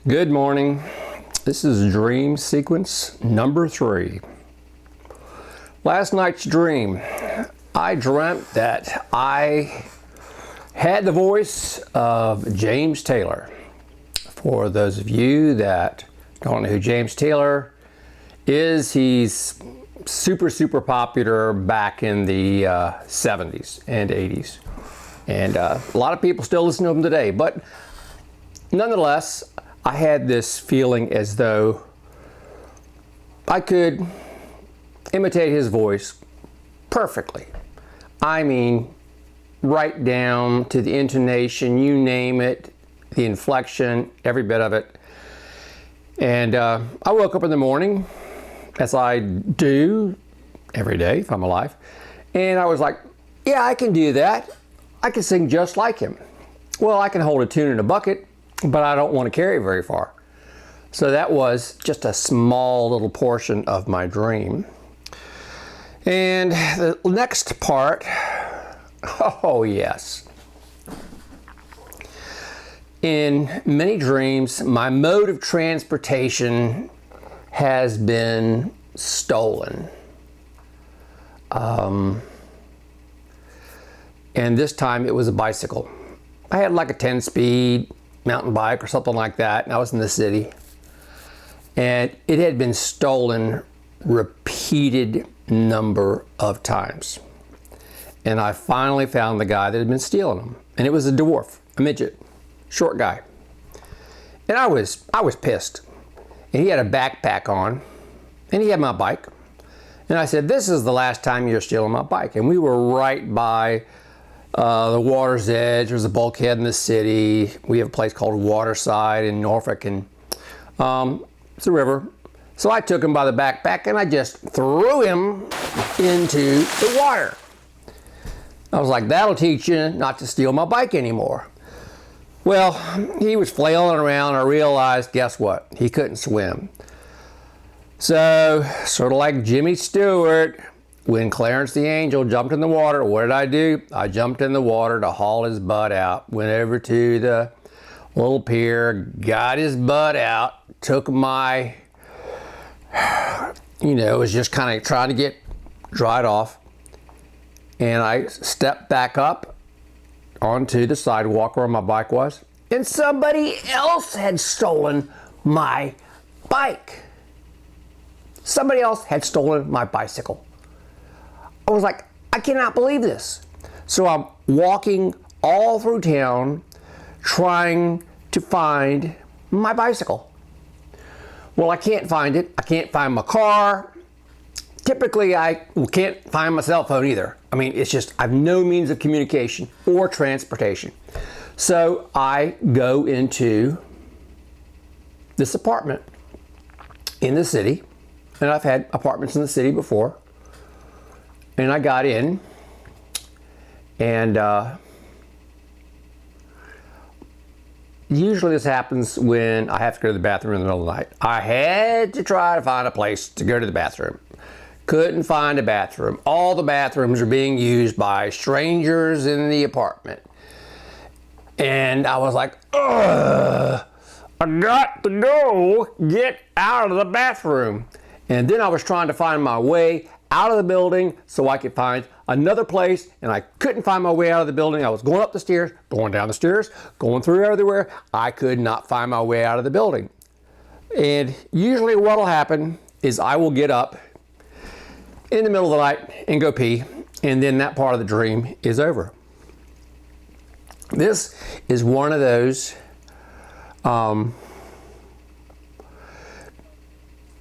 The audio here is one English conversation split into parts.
Good morning. This is dream sequence number 3. Last night's dream, I dreamt that I had the voice of James Taylor. For those of you that don't know who James Taylor is, he's super popular back in the 70s and 80s. And a lot of people still listen to him today. But nonetheless, I had this feeling as though I could imitate his voice perfectly. I mean, right down to the intonation, you name it, the inflection, every bit of it. And I woke up in the morning, as I do every day if I'm alive, and I was like, yeah, I can do that. I can sing just like him. Well, I can hold a tune in a bucket, but I don't want to carry it very far. So that was just a small little portion of my dream. And the next part, oh yes. In many dreams, my mode of transportation has been stolen. And this time it was a bicycle. I had like a 10-speed mountain bike or something like that, and I was in the city. And it had been stolen repeated number of times. And I finally found the guy that had been stealing them. And it was a dwarf, a midget, short guy. And I was pissed. And he had a backpack on, and he had my bike. And I said, this is the last time you're stealing my bike. And we were right by the water's edge. There's a bulkhead in the city. We have a place called Waterside in Norfolk, and it's a river. So I took him by the backpack and I just threw him into the water. I was like, that'll teach you not to steal my bike anymore. Well, he was flailing around. I realized, guess what? He couldn't swim. So, sort of like Jimmy Stewart, when Clarence the Angel jumped in the water, what did I do? I jumped in the water to haul his butt out. Went over to the little pier, got his butt out, took my, was just kind of trying to get dried off. And I stepped back up onto the sidewalk where my bike was. And somebody else had stolen my bike. Somebody else had stolen my bicycle. I was like, I cannot believe this. So I'm walking all through town trying to find my bicycle. Well, I can't find it. I can't find my car. Typically, I can't find my cell phone either. I mean, it's just, I have no means of communication or transportation. So I go into this apartment in the city, and I've had apartments in the city before. And I got in, and usually this happens when I have to go to the bathroom in the middle of the night. I had to try to find a place to go to the bathroom. Couldn't find a bathroom. All the bathrooms are being used by strangers in the apartment. And I was like, ugh, I got to go get out of the bathroom. And then I was trying to find my way out of the building so I could find another place, and I couldn't find my way out of the building. I was going up the stairs, going down the stairs, going through everywhere. I could not find my way out of the building. And usually what will happen is I will get up in the middle of the night and go pee, and then that part of the dream is over. This is one of those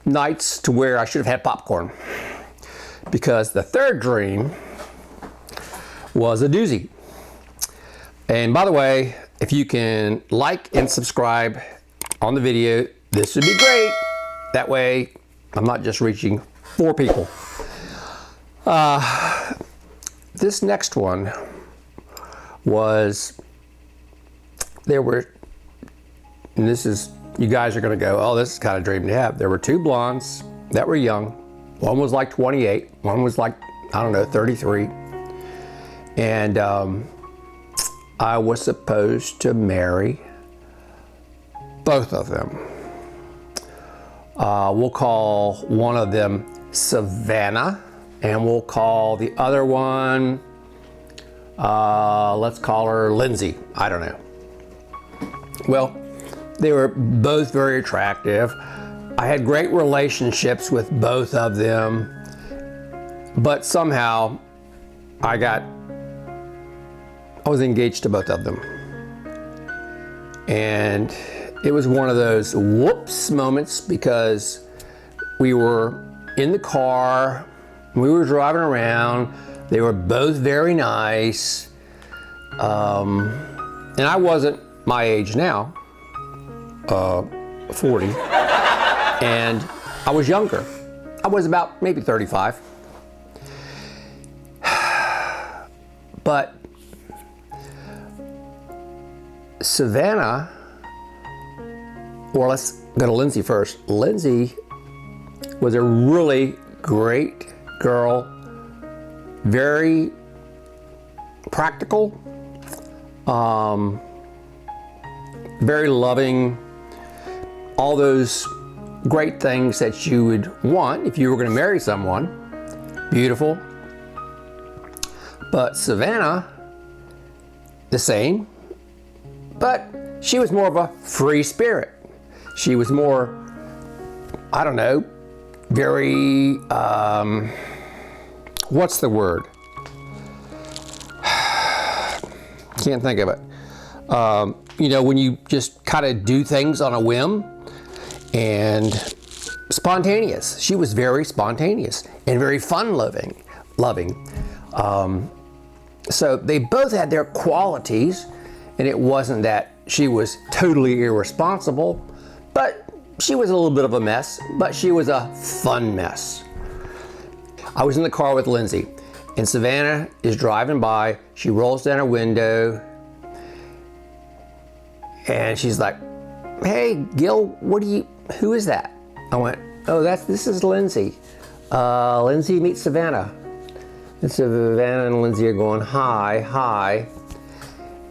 nights to where I should have had popcorn, because the third dream was a doozy. And by the way, if you can like and subscribe on the video, this would be great. That way I'm not just reaching 4 people. This next one was, and this is, you guys are gonna go, oh, this is kind of dream to have. There were 2 blondes that were young. One was like 28, one was like, I don't know, 33. And I was supposed to marry both of them. We'll call one of them Savannah, and we'll call the other one, let's call her Lindsay. I don't know. Well, they were both very attractive. I had great relationships with both of them, but somehow I was engaged to both of them. And it was one of those whoops moments, because we were in the car, we were driving around, they were both very nice, and I wasn't my age now, 40, and I was younger. I was about maybe 35. But Savannah, or let's go to Lindsay first. Lindsay was a really great girl, very practical, very loving, all those great things that you would want if you were going to marry someone. Beautiful. But Savannah, the same, but she was more of a free spirit. She was more, I don't know, very, what's the word? Can't think of it. You know, when you just kind of do things on a whim, and spontaneous. She was very spontaneous and very fun-loving. So they both had their qualities, and it wasn't that she was totally irresponsible, but she was a little bit of a mess, but she was a fun mess. I was in the car with Lindsay, and Savannah is driving by. She rolls down her window, and she's like, "Hey, Gil, who is that?" I went, "Oh, this is Lindsay. Lindsay meets Savannah." And Savannah and Lindsay are going, hi.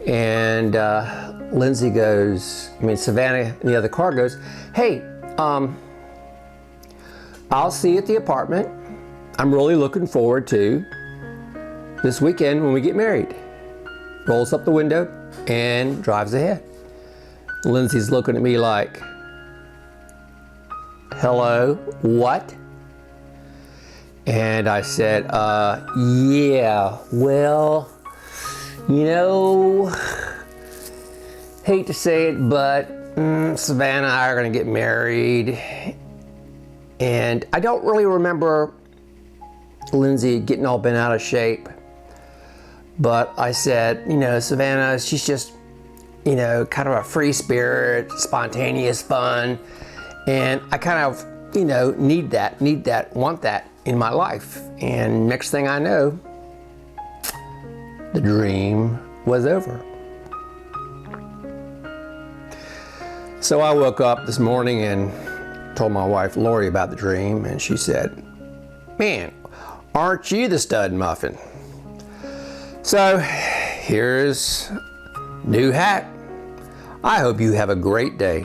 And Savannah in the other car goes, "Hey, I'll see you at the apartment. I'm really looking forward to this weekend when we get married." Rolls up the window and drives ahead. Lindsay's looking at me like, "Hello, what?" And I said, yeah, well, you know, hate to say it, but Savannah and I are going to get married. And I don't really remember Lindsay getting all bent out of shape. But I said, you know, Savannah, she's just, you know, kind of a free spirit, spontaneous fun. And I kind of, you know, need that, want that in my life. And next thing I know, the dream was over. So I woke up this morning and told my wife Lori about the dream, and she said, "Man, aren't you the stud muffin?" So here's new hat. I hope you have a great day.